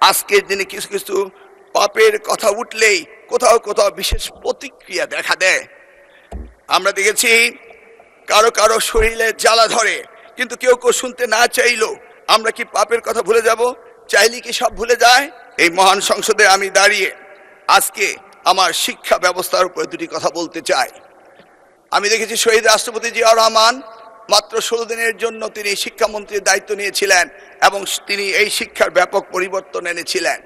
আজকের দিনে কিছু কিছু পাপের কথা উঠলেই কোথাও কোথাও বিশেষ প্রতিক্রিয়া দেখা দেয়। আমরা দেখেছি কারো কারো শরীরে জ্বালা ধরে, কিন্তু কেউ কেউ শুনতে না চাইলেও আমরা কি পাপের কথা ভুলে যাব? চাইলে কি সব ভুলে যায়? এই মহান সংসদে আমি দাঁড়িয়ে আজকে আমার শিক্ষা ব্যবস্থার উপর দুটি কথা বলতে চাই। আমি দেখেছি শহীদ রাষ্ট্রপতি জিয়াউর রহমান মাত্র 16 দিনের জন্য তিনি শিক্ষামন্ত্রীর দায়িত্ব নিয়েছিলেন এবং তিনি এই শিক্ষার ব্যাপক পরিবর্তন এনেছিলেন।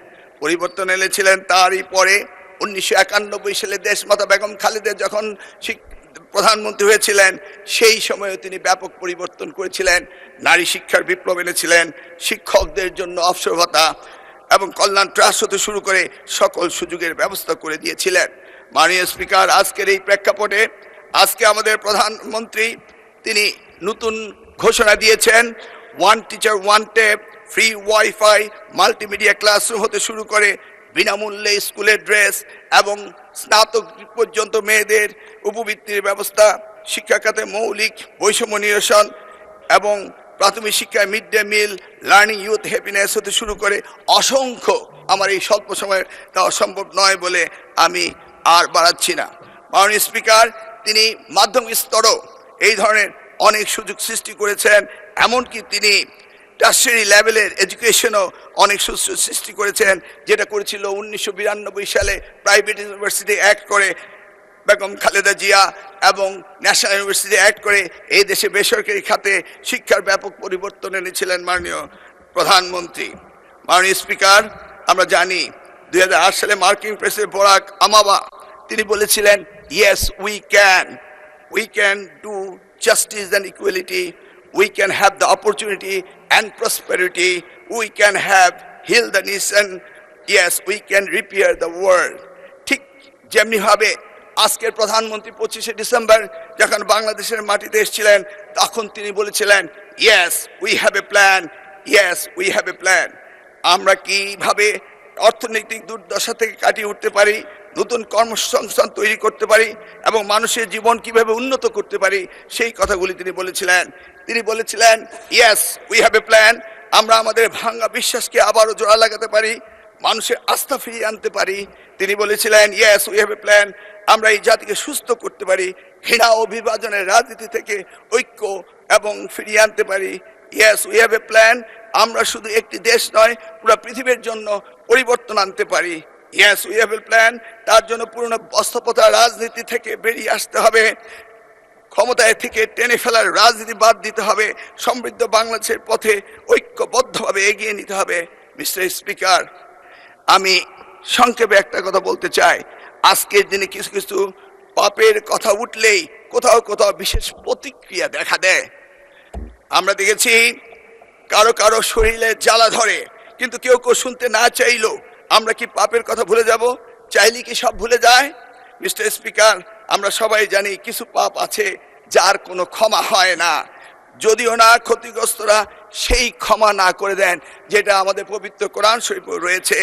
তারই পরে 1991 সালে দেশমাতা বেগম খালেদা যখন প্রধানমন্ত্রী হয়েছিলেন, সেই সময়ে তিনি ব্যাপক পরিবর্তন করেছিলেন। নারী শিক্ষার বিপ্লব এনেছিলেন, শিক্ষকদের জন্য অবসর ভাতা এবং কল্যাণ ট্রাস্ট হতে শুরু করে সকল সুযোগের ব্যবস্থা করে দিয়েছিলেন। মাননীয় স্পিকার, আজকের এই প্রেক্ষাপটে আজকে আমাদের প্রধানমন্ত্রী তিনি নতুন ঘোষণা দিয়েছেন, one teacher one tab, free wifi, multimedia classroom হতে শুরু করে বিনামূল্যে স্কুলের ড্রেস এবং স্নাতক পর্যন্ত মেয়েদের উপবৃত্তির ব্যবস্থা, শিক্ষা খাতে মৌলিক বৈষম্য নিরসন এবং প্রাথমিক শিক্ষায় mid day meal, learning youth happiness হতে শুরু করে অসংখ্য, আমার এই স্বল্প সময়ে দেওয়া সম্ভব নয় বলে আমি আর বাড়াচ্ছি না। মাননীয় স্পিকার, তিনি মাধ্যমিক স্তরও এই ধরনের অনেক সুযোগ সৃষ্টি করেছেন, এমনকি তিনি টার্সিয়ারি লেভেলের এডুকেশনও অনেক সুযোগ সৃষ্টি করেছেন, যেটা করেছিল 1992 সালে প্রাইভেট ইউনিভার্সিটি অ্যাক্ট করে বেগম খালেদা জিয়া এবং ন্যাশনাল ইউনিভার্সিটি অ্যাক্ট করে এই দেশে বেসরকারি খাতে শিক্ষার ব্যাপক পরিবর্তন এনেছিলেন মাননীয় প্রধানমন্ত্রী। মাননীয় স্পিকার, আমরা জানি 2008 সালে মার্কিন প্রেসিডেন্ট বারাক ওবামা তিনি বলেছিলেন, yes we can do justice and equality, we can have the opportunity and prosperity, we can have heal the nation, yes, we can repair the world. ঠিক যেমনি ভাবে আজকের প্রধানমন্ত্রী 25শে ডিসেম্বর যখন বাংলাদেশের মাটিতে এসেছিলেন, তখন তিনি বলেছিলেন, yes, we have a plan, yes, we have a plan. আমরা কিভাবে অর্থনৈতিক দুর্দশা থেকে কাটিয়ে উঠতে পারি, নতুন কর্মসংস্থান তৈরি করতে পারি এবং মানুষের জীবন কিভাবে উন্নত করতে পারি, সেই কথাগুলি তিনি বলেছিলেন, yes we have a plan. আমরা আমাদের ভাঙা বিশ্বাসকে আবারও জোড়া লাগাতে পারি, মানুষের আস্থা ফিরিয়ে আনতে পারি। তিনি বলেছিলেন, yes we have a plan. আমরা এই জাতিকে সুস্থ করতে পারি, ঘৃণা ও বিভাজনের রাজনীতি থেকে ঐক্য এবং ফিরিয়ে আনতে পারি। Yes we have a plan. আমরা শুধু একটি দেশ নয়, পুরো পৃথিবীর জন্য পরিবর্তন আনতে পারি। Yes we have a plan. তার জন্য পুরনো বস্ত্রপ্রথা রাজনীতি থেকে বেরিয়ে আসতে হবে, ক্ষমতায় থেকে টেনে ফেলার রাজনীতি বাদ দিতে হবে, সমৃদ্ধ বাংলাদেশের পথে ঐক্যবদ্ধভাবে এগিয়ে নিতে হবে। মিস্টার স্পিকার, আমি সংক্ষেপে একটা কথা বলতে চাই। আজকের দিনে কিছু কিছু পাপের কথা উঠলেই কোথাও কোথাও বিশেষ প্রতিক্রিয়া দেখা দেয়। আমরা দেখেছি কারো কারো শরীরে জ্বালা ধরে, কিন্তু কেউ কেউ শুনতে না চাইলেও আমরা কি পাপের কথা ভুলে যাব? চাইলে কি সব ভুলে যায়? মিস্টার স্পিকার, আমরা সবাই জানি কিছু পাপ আছে যার কোনো ক্ষমা হয় না, যদিও না ক্ষতিগ্রস্তরা সেই ক্ষমা না করে দেন, যেটা আমাদের পবিত্র কোরআন শরীফে রয়েছে।